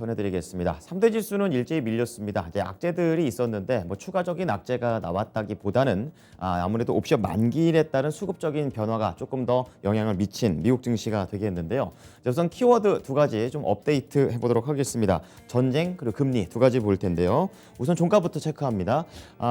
전해드리겠습니다. 3대 지수는 일제히 밀렸습니다. 이제 악재들이 있었는데 추가적인 악재가 나왔다기보다는 아무래도 옵션 만기일에 따른 수급적인 변화가 조금 더 영향을 미친 미국 증시가 되겠는데요. 우선 키워드 두 가지 좀 업데이트 해보도록 하겠습니다. 전쟁 그리고 금리 두 가지 볼 텐데요. 우선 종가부터 체크합니다.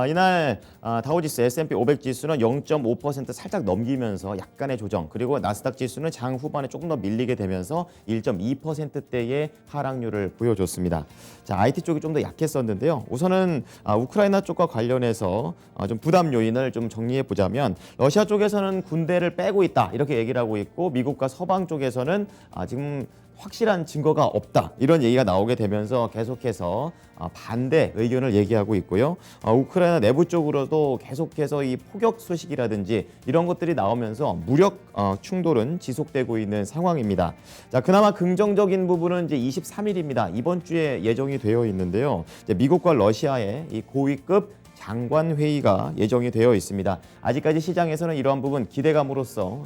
이날 다우지수 S&P 500 지수는 0.5% 살짝 넘기면서 약간의 조정, 그리고 나스닥 지수는 장 후반에 조금 더 밀리게 되면서 1.2%대의 하락률을 보여줬습니다. 자, IT 쪽이 좀 더 약했었는데요. 우선은 우크라이나 쪽과 관련해서 좀 부담 요인을 좀 정리해 보자면, 러시아 쪽에서는 군대를 빼고 있다 이렇게 얘기를 하고 있고, 미국과 서방 쪽에서는 지금 확실한 증거가 없다 이런 얘기가 나오게 되면서 계속해서 반대 의견을 얘기하고 있고요. 우크라이나 내부 쪽으로도 계속해서 이 포격 소식이라든지 이런 것들이 나오면서 무력 충돌은 지속되고 있는 상황입니다. 자, 그나마 긍정적인 부분은 이제 23일입니다. 이번 주에 예정이 되어 있는데요. 이제 미국과 러시아의 이 고위급 장관 회의가 예정이 되어 있습니다. 아직까지 시장에서는 이러한 부분 기대감으로써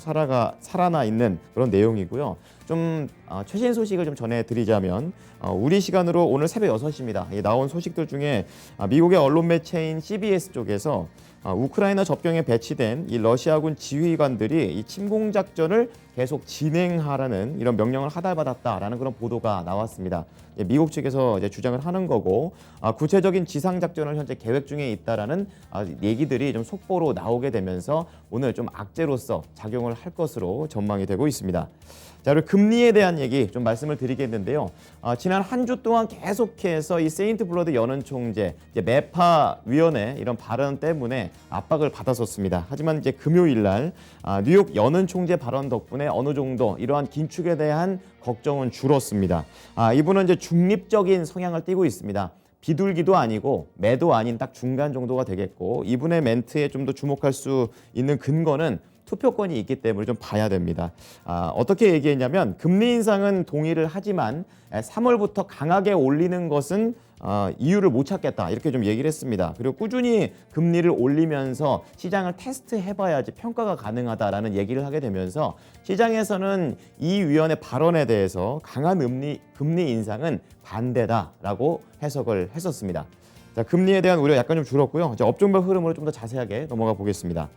살아나 있는 그런 내용이고요. 좀 최신 소식을 좀 전해드리자면, 우리 시간으로 오늘 새벽 6시입니다. 나온 소식들 중에 미국의 언론 매체인 CBS 쪽에서 우크라이나 접경에 배치된 이 러시아군 지휘관들이 이 침공 작전을 계속 진행하라는 이런 명령을 하달받았다라는 그런 보도가 나왔습니다. 미국 측에서 이제 주장을 하는 거고, 구체적인 지상 작전을 현재 계획 중에 있다라는 얘기들이 좀 속보로 나오게 되면서 오늘 좀 악재로서 작용을 할 것으로 전망이 되고 있습니다. 자, 그리고 금리에 대한 얘기 좀 말씀을 드리겠는데요. 지난 한 주 동안 계속해서 이 세인트 블러드 연은 총재, 매파 위원회 이런 발언 때문에 압박을 받았었습니다. 하지만 이제 금요일 날 뉴욕 연은 총재 발언 덕분에 어느 정도 이러한 긴축에 대한 걱정은 줄었습니다. 이분은 이제 중립적인 성향을 띠고 있습니다. 비둘기도 아니고 매도 아닌 딱 중간 정도가 되겠고, 이분의 멘트에 좀 더 주목할 수 있는 근거는 투표권이 있기 때문에 좀 봐야 됩니다. 어떻게 얘기했냐면, 금리 인상은 동의를 하지만 3월부터 강하게 올리는 것은 이유를 못 찾겠다 이렇게 좀 얘기를 했습니다. 그리고 꾸준히 금리를 올리면서 시장을 테스트해봐야지 평가가 가능하다라는 얘기를 하게 되면서, 시장에서는 이 위원의 발언에 대해서 강한 금리 인상은 반대다라고 해석을 했었습니다. 자, 금리에 대한 우려 약간 좀 줄었고요. 이제 업종별 흐름으로 좀 더 자세하게 넘어가 보겠습니다.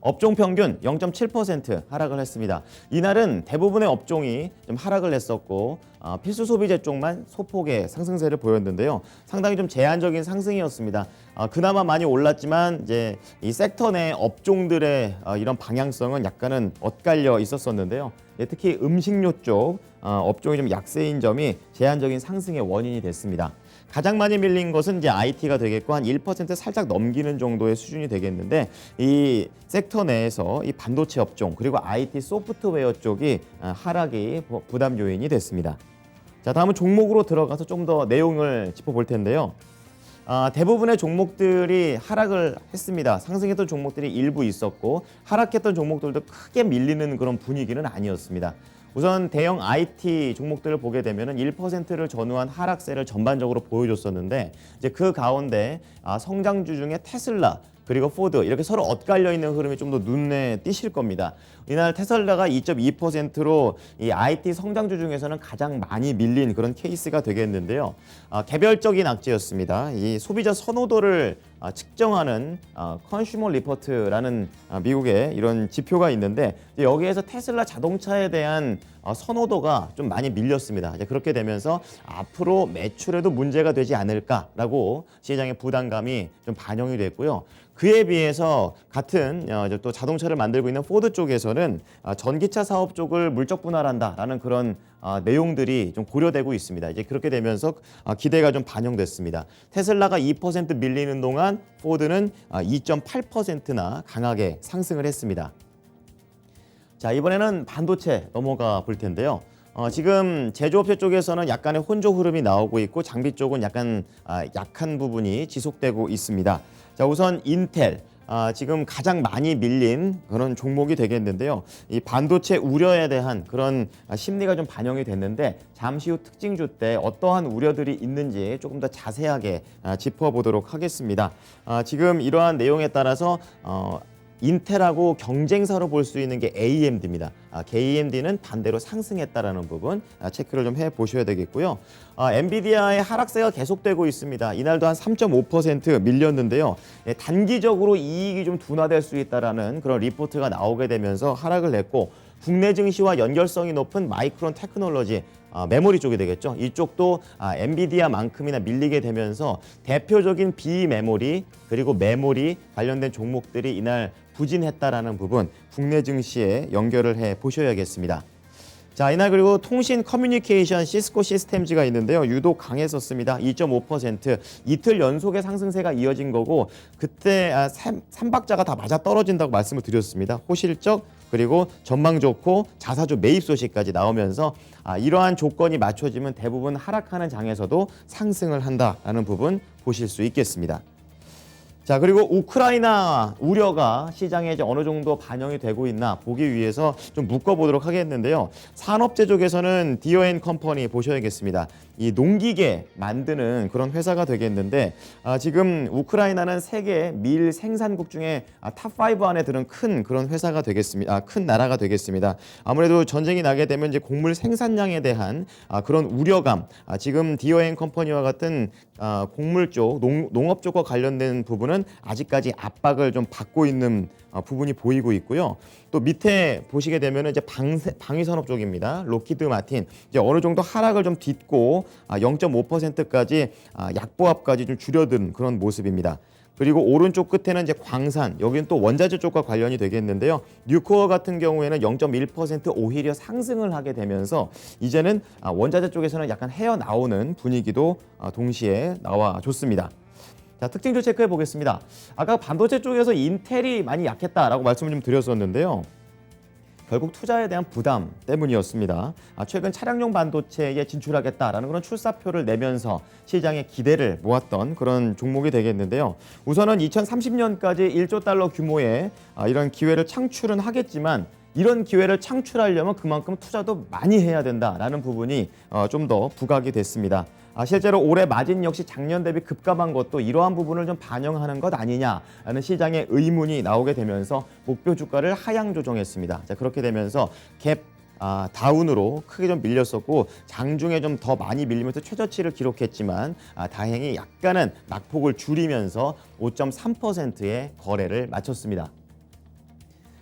업종 평균 0.7% 하락을 했습니다. 이날은 대부분의 업종이 좀 하락을 했었고, 필수 소비재 쪽만 소폭의 상승세를 보였는데요. 상당히 좀 제한적인 상승이었습니다. 그나마 많이 올랐지만 이제 이 섹터 내 업종들의 이런 방향성은 약간은 엇갈려 있었었는데요. 특히 음식료 쪽 업종이 좀 약세인 점이 제한적인 상승의 원인이 됐습니다. 가장 많이 밀린 것은 이제 IT가 되겠고, 한 1% 살짝 넘기는 정도의 수준이 되겠는데, 이 섹터 내에서 이 반도체 업종 그리고 IT 소프트웨어 쪽이 하락이 부담 요인이 됐습니다. 자, 다음은 종목으로 들어가서 좀 더 내용을 짚어볼 텐데요. 대부분의 종목들이 하락을 했습니다. 상승했던 종목들이 일부 있었고, 하락했던 종목들도 크게 밀리는 그런 분위기는 아니었습니다. 우선 대형 IT 종목들을 보게 되면 1%를 전후한 하락세를 전반적으로 보여줬었는데, 이제 그 가운데 성장주 중에 테슬라 그리고 포드 이렇게 서로 엇갈려 있는 흐름이 좀 더 눈에 띄실 겁니다. 이날 테슬라가 2.2%로 이 IT 성장주 중에서는 가장 많이 밀린 그런 케이스가 되겠는데요. 개별적인 악재였습니다. 이 소비자 선호도를 측정하는 컨슈머 리포트라는 미국의 이런 지표가 있는데, 여기에서 테슬라 자동차에 대한 선호도가 좀 많이 밀렸습니다. 이제 그렇게 되면서 앞으로 매출에도 문제가 되지 않을까라고 시장의 부담감이 좀 반영이 됐고요. 그에 비해서 같은 또 자동차를 만들고 있는 포드 쪽에서는 전기차 사업 쪽을 물적 분할한다라는 그런 내용들이 좀 고려되고 있습니다. 이제 그렇게 되면서 기대가 좀 반영됐습니다. 테슬라가 2% 밀리는 동안 포드는 2.8%나 강하게 상승을 했습니다. 자, 이번에는 반도체 넘어가 볼 텐데요. 지금 제조업체 쪽에서는 약간의 혼조 흐름이 나오고 있고, 장비 쪽은 약간 약한 부분이 지속되고 있습니다. 자, 우선 인텔. 지금 가장 많이 밀린 그런 종목이 되겠는데요. 이 반도체 우려에 대한 그런 심리가 좀 반영이 됐는데, 잠시 후 특징주 때 어떠한 우려들이 있는지 조금 더 자세하게 짚어보도록 하겠습니다. 지금 이러한 내용에 따라서 인텔하고 경쟁사로 볼 수 있는 게 AMD입니다. AMD는 반대로 상승했다라는 부분 체크를 좀 해보셔야 되겠고요. 엔비디아의 하락세가 계속되고 있습니다. 이날도 한 3.5% 밀렸는데요. 단기적으로 이익이 좀 둔화될 수 있다라는 그런 리포트가 나오게 되면서 하락을 냈고 국내 증시와 연결성이 높은 마이크론 테크놀로지 메모리 쪽이 되겠죠. 이쪽도 엔비디아만큼이나 밀리게 되면서 대표적인 비메모리 그리고 메모리 관련된 종목들이 이날 부진했다라는 부분 국내 증시에 연결을 해 보셔야겠습니다. 자, 이날 그리고 통신 커뮤니케이션 시스코 시스템즈가 있는데요. 유독 강했었습니다. 2.5% 이틀 연속의 상승세가 이어진 거고 그때 3박자가 다 맞아 떨어진다고 말씀을 드렸습니다. 호실적 그리고 전망 좋고 자사주 매입 소식까지 나오면서 이러한 조건이 맞춰지면 대부분 하락하는 장에서도 상승을 한다라는 부분 보실 수 있겠습니다. 자, 그리고 우크라이나 우려가 시장에 이제 어느 정도 반영이 되고 있나 보기 위해서 좀 묶어보도록 하겠는데요. 산업재 쪽에서는 디어앤컴퍼니 보셔야겠습니다. 이 농기계 만드는 그런 회사가 되겠는데 지금 우크라이나는 세계 밀 생산국 중에 탑5 안에 드는 큰 그런 회사가 되겠습니다. 큰 나라가 되겠습니다. 아무래도 전쟁이 나게 되면 이제 곡물 생산량에 대한 그런 우려감, 지금 디어앤컴퍼니와 같은 곡물 쪽, 농업 쪽과 관련된 부분은 아직까지 압박을 좀 받고 있는 부분이 보이고 있고요. 또 밑에 보시게 되면 이제 방위산업 쪽입니다. 로키드 마틴 이제 어느 정도 하락을 좀 딛고 0.5%까지 약보합까지 좀 줄여든 그런 모습입니다. 그리고 오른쪽 끝에는 이제 광산, 여기는 또 원자재 쪽과 관련이 되겠는데요. 뉴코어 같은 경우에는 0.1% 오히려 상승을 하게 되면서 이제는 원자재 쪽에서는 약간 헤어나오는 분위기도 동시에 나와줬습니다. 자, 특징주 체크해 보겠습니다. 아까 반도체 쪽에서 인텔이 많이 약했다라고 말씀을 좀 드렸었는데요. 결국 투자에 대한 부담 때문이었습니다. 최근 차량용 반도체에 진출하겠다라는 그런 출사표를 내면서 시장의 기대를 모았던 그런 종목이 되겠는데요. 우선은 2030년까지 1조 달러 규모의 이런 기회를 창출은 하겠지만 이런 기회를 창출하려면 그만큼 투자도 많이 해야 된다라는 부분이 좀 더 부각이 됐습니다. 실제로 올해 마진 역시 작년 대비 급감한 것도 이러한 부분을 좀 반영하는 것 아니냐라는 시장의 의문이 나오게 되면서 목표 주가를 하향 조정했습니다. 자, 그렇게 되면서 갭 다운으로 크게 좀 밀렸었고 장중에 좀 더 많이 밀리면서 최저치를 기록했지만 다행히 약간은 낙폭을 줄이면서 5.3%의 거래를 마쳤습니다.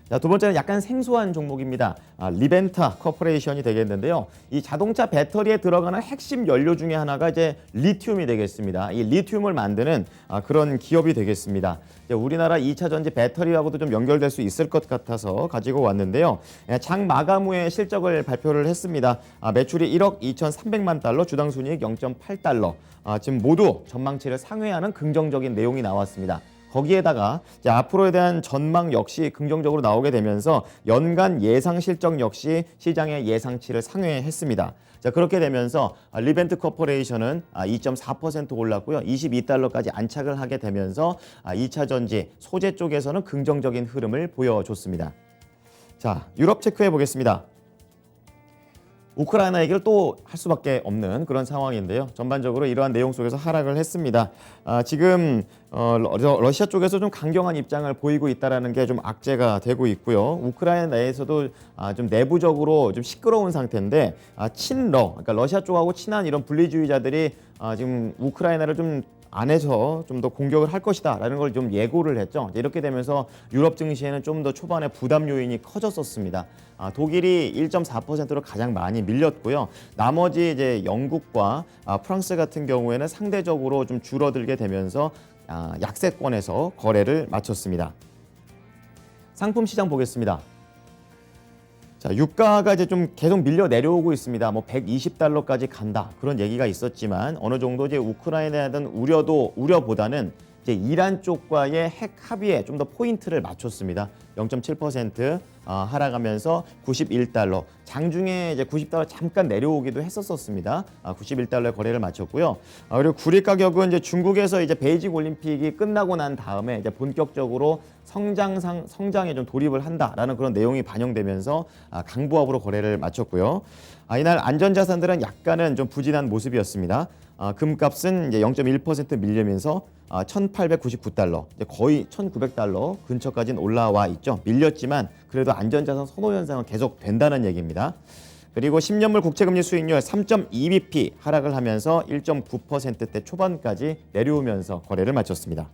자, 두 번째는 약간 생소한 종목입니다. 리벤타 코퍼레이션이 되겠는데요. 이 자동차 배터리에 들어가는 핵심 연료 중에 하나가 이제 리튬이 되겠습니다. 이 리튬을 만드는 그런 기업이 되겠습니다. 우리나라 2차 전지 배터리하고도 좀 연결될 수 있을 것 같아서 가지고 왔는데요. 장 마감 후에 실적을 발표를 했습니다. 매출이 1억 2,300만 달러, 주당 순이익 0.8달러. 지금 모두 전망치를 상회하는 긍정적인 내용이 나왔습니다. 거기에다가 이제 앞으로에 대한 전망 역시 긍정적으로 나오게 되면서 연간 예상 실적 역시 시장의 예상치를 상회했습니다. 자, 그렇게 되면서 리벤트 코퍼레이션은 2.4% 올랐고요. 22달러까지 안착을 하게 되면서 2차 전지 소재 쪽에서는 긍정적인 흐름을 보여줬습니다. 자, 유럽 체크해 보겠습니다. 우크라이나 얘기를 또 할 수밖에 없는 그런 상황인데요. 전반적으로 이러한 내용 속에서 하락을 했습니다. 지금 러시아 쪽에서 좀 강경한 입장을 보이고 있다는 게 좀 악재가 되고 있고요. 우크라이나 내에서도 좀 내부적으로 좀 시끄러운 상태인데 그러니까 러시아 쪽하고 친한 이런 분리주의자들이 지금 우크라이나를 좀 안에서 좀 더 공격을 할 것이다라는 걸 좀 예고를 했죠. 이렇게 되면서 유럽 증시에는 좀 더 초반에 부담 요인이 커졌었습니다. 독일이 1.4%로 가장 많이 밀렸고요. 나머지 이제 영국과 프랑스 같은 경우에는 상대적으로 좀 줄어들게 되면서 약세권에서 거래를 마쳤습니다. 상품 시장 보겠습니다. 자, 유가가 이제 좀 계속 밀려 내려오고 있습니다. 뭐 120달러까지 간다 그런 얘기가 있었지만 어느 정도 이제 우크라이나에 대한 우려보다는 이제 이란 쪽과의 핵 합의에 좀 더 포인트를 맞췄습니다. 0.7% 하락하면서 91달러. 장중에 이제 90달러 잠깐 내려오기도 했었습니다. 91달러에 거래를 마쳤고요. 그리고 구리 가격은 이제 중국에서 이제 베이징 올림픽이 끝나고 난 다음에 이제 본격적으로 성장에 좀 돌입을 한다라는 그런 내용이 반영되면서 강보합으로 거래를 마쳤고요. 이날 안전자산들은 약간은 좀 부진한 모습이었습니다. 금값은 이제 0.1% 밀리면서 1,899달러, 이제 거의 1,900달러 근처까지는 올라와 있죠. 밀렸지만 그래도 안전자산 선호 현상은 계속 된다는 얘기입니다. 그리고 10년물 국채금리 수익률 3.2bp 하락을 하면서 1.9%대 초반까지 내려오면서 거래를 마쳤습니다.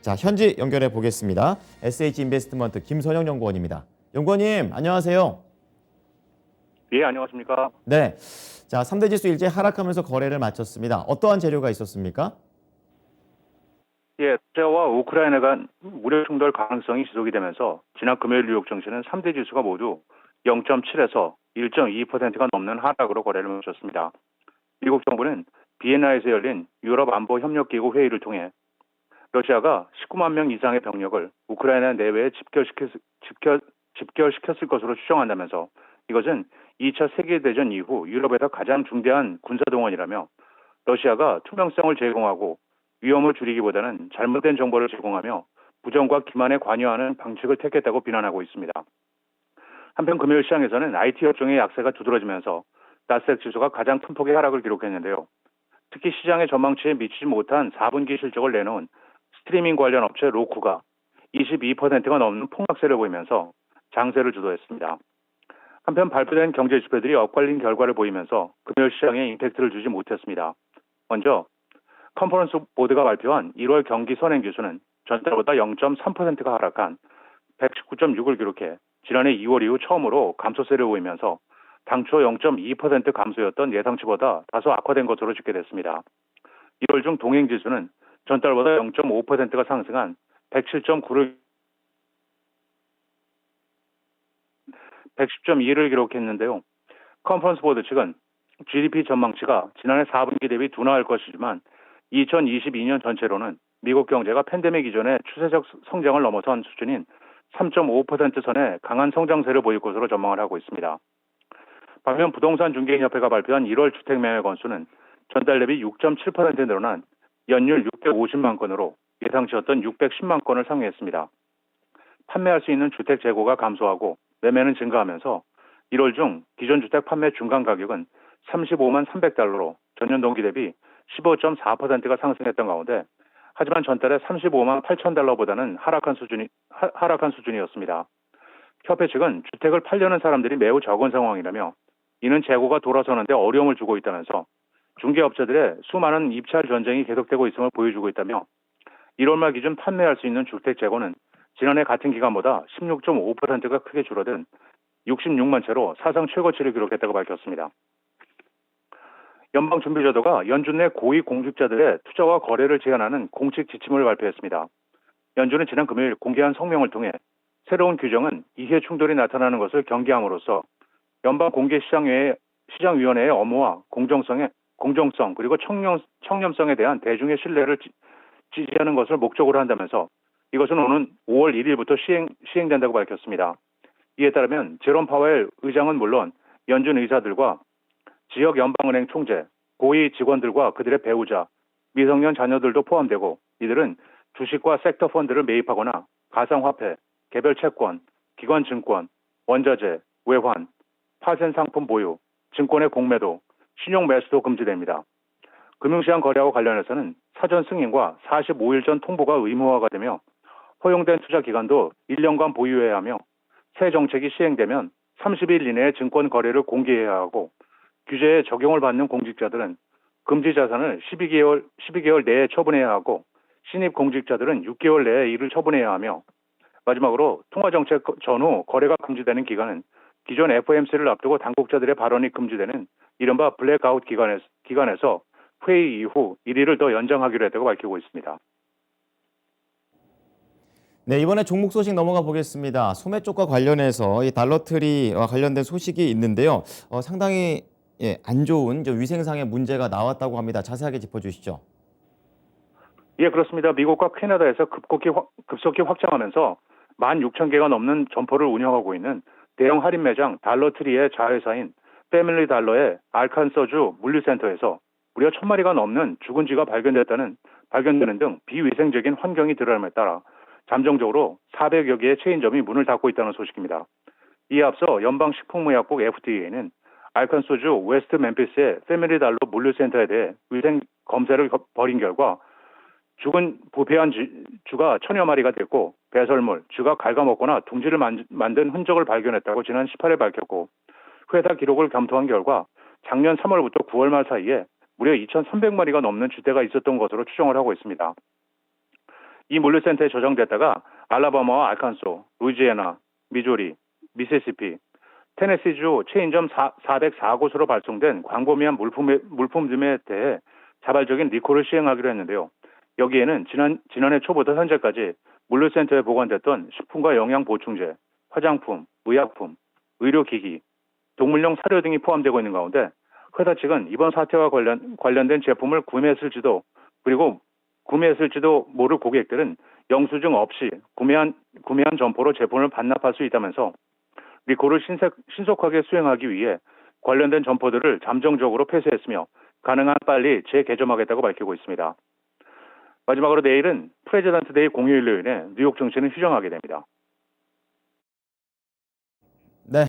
자, 현지 연결해 보겠습니다. SH인베스트먼트 김선영 연구원입니다. 연구원님, 안녕하세요. 예, 안녕하십니까. 네. 자, 3대 지수 일제 하락하면서 거래를 마쳤습니다. 어떠한 재료가 있었습니까? 예, 러시아와 우크라이나 간 무력 충돌 가능성이 지속이 되면서 지난 금요일 뉴욕 증시는 3대 지수가 모두 0.7에서 1.2%가 넘는 하락으로 거래를 마쳤습니다. 미국 정부는 비엔나에서 열린 유럽 안보 협력 기구 회의를 통해 러시아가 19만 명 이상의 병력을 우크라이나 내외에 집결시켰을 것으로 추정한다면서 이것은 2차 세계대전 이후 유럽에서 가장 중대한 군사동원이라며 러시아가 투명성을 제공하고 위험을 줄이기보다는 잘못된 정보를 제공하며 부정과 기만에 관여하는 방식을 택했다고 비난하고 있습니다. 한편 금요일 시장에서는 IT 업종의 약세가 두드러지면서 나스닥 지수가 가장 큰 폭의 하락을 기록했는데요. 특히 시장의 전망치에 미치지 못한 4분기 실적을 내놓은 스트리밍 관련 업체 로쿠가 22%가 넘는 폭락세를 보이면서 장세를 주도했습니다. 한편 발표된 경제 지표들이 엇갈린 결과를 보이면서 금요일 시장에 임팩트를 주지 못했습니다. 먼저 컨퍼런스 보드가 발표한 1월 경기 선행지수는 전달보다 0.3%가 하락한 119.6을 기록해 지난해 2월 이후 처음으로 감소세를 보이면서 당초 0.2% 감소였던 예상치보다 다소 악화된 것으로 집계됐습니다. 1월 중 동행지수는 전달보다 0.5%가 상승한 110.2를 기록했는데요. 컨퍼런스 보드 측은 GDP 전망치가 지난해 4분기 대비 둔화할 것이지만 2022년 전체로는 미국 경제가 팬데믹 이전의 추세적 성장을 넘어선 수준인 3.5% 선의 강한 성장세를 보일 것으로 전망을 하고 있습니다. 반면 부동산 중개인협회가 발표한 1월 주택 매매 건수는 전달 대비 6.7% 늘어난 연율 650만 건으로 예상치였던 610만 건을 상회했습니다. 판매할 수 있는 주택 재고가 감소하고 매매는 증가하면서 1월 중 기존 주택 판매 중간 가격은 35만 300달러로 전년 동기 대비 15.4%가 상승했던 가운데 하지만 전달에 35만 8천 달러보다는 하락한 수준이었습니다. 협회 측은 주택을 팔려는 사람들이 매우 적은 상황이라며 이는 재고가 돌아서는데 어려움을 주고 있다면서 중개업체들의 수많은 입찰 전쟁이 계속되고 있음을 보여주고 있다며 1월 말 기준 판매할 수 있는 주택 재고는 지난해 같은 기간보다 16.5%가 크게 줄어든 66만 채로 사상 최고치를 기록했다고 밝혔습니다. 연방준비제도가 연준 내 고위 공직자들의 투자와 거래를 제한하는 공식 지침을 발표했습니다. 연준은 지난 금요일 공개한 성명을 통해 새로운 규정은 이해 충돌이 나타나는 것을 경계함으로써 연방공개시장위원회의 업무와 공정성 그리고 청렴성에 대한 대중의 신뢰를 지지하는 것을 목적으로 한다면서 이것은 오는 5월 1일부터 시행된다고 밝혔습니다. 이에 따르면 제롬 파웰 의장은 물론 연준 의사들과 지역 연방은행 총재, 고위 직원들과 그들의 배우자, 미성년 자녀들도 포함되고 이들은 주식과 섹터 펀드를 매입하거나 가상화폐, 개별 채권, 기관 증권, 원자재, 외환, 파생 상품 보유, 증권의 공매도, 신용 매수도 금지됩니다. 금융시장 거래와 관련해서는 사전 승인과 45일 전 통보가 의무화가 되며 허용된 투자 기간도 1년간 보유해야 하며 새 정책이 시행되면 30일 이내에 증권 거래를 공개해야 하고 규제에 적용을 받는 공직자들은 금지 자산을 12개월 내에 처분해야 하고 신입 공직자들은 6개월 내에 이를 처분해야 하며 마지막으로 통화정책 전후 거래가 금지되는 기간은 기존 FOMC를 앞두고 당국자들의 발언이 금지되는 이른바 블랙아웃 기간에서 회의 이후 1일을 더 연장하기로 했다고 밝히고 있습니다. 네, 이번에 종목 소식 넘어가 보겠습니다. 소매 쪽과 관련해서 이 달러트리와 관련된 소식이 있는데요. 상당히 안 좋은 위생상의 문제가 나왔다고 합니다. 자세하게 짚어주시죠. 예, 그렇습니다. 미국과 캐나다에서 급속히 확장하면서 16,000개가 넘는 점포를 운영하고 있는 대형 할인 매장 달러트리의 자회사인 패밀리 달러의 알칸서주 물류센터에서 무려 1,000마리가 넘는 죽은 쥐가 발견되는 등 비위생적인 환경이 드러남에 따라 잠정적으로 400여 개의 체인점이 문을 닫고 있다는 소식입니다. 이에 앞서 연방식품의약국 FDA는 알칸소주 웨스트 멤피스의 패밀리 달러 물류센터에 대해 위생 검사를 벌인 결과 죽은 부패한 쥐가 천여 마리가 됐고 배설물, 쥐가 갉아먹거나 둥지를 만든 흔적을 발견했다고 지난 18일 밝혔고 회사 기록을 검토한 결과 작년 3월부터 9월 말 사이에 무려 2,300마리가 넘는 쥐떼가 있었던 것으로 추정을 하고 있습니다. 이 물류센터에 저장됐다가 알라바마와 알칸소, 루이지애나, 미조리, 미시시피, 테네시주 체인점 404곳으로 발송된 광범위한 물품들에 대해 자발적인 리콜을 시행하기로 했는데요. 여기에는 지난해 초부터 현재까지 물류센터에 보관됐던 식품과 영양보충제, 화장품, 의약품, 의료기기, 동물용 사료 등이 포함되고 있는 가운데 회사 측은 이번 사태와 관련된 제품을 구매했을지도 모를 고객들은 영수증 없이 구매한 점포로 제품을 반납할 수 있다면서 리콜을 신속하게 수행하기 위해 관련된 점포들을 잠정적으로 폐쇄했으며 가능한 빨리 재개점하겠다고 밝히고 있습니다. 마지막으로 내일은 프레지던트 데이 공휴일로 인해 뉴욕 증시는 휴정하게 됩니다.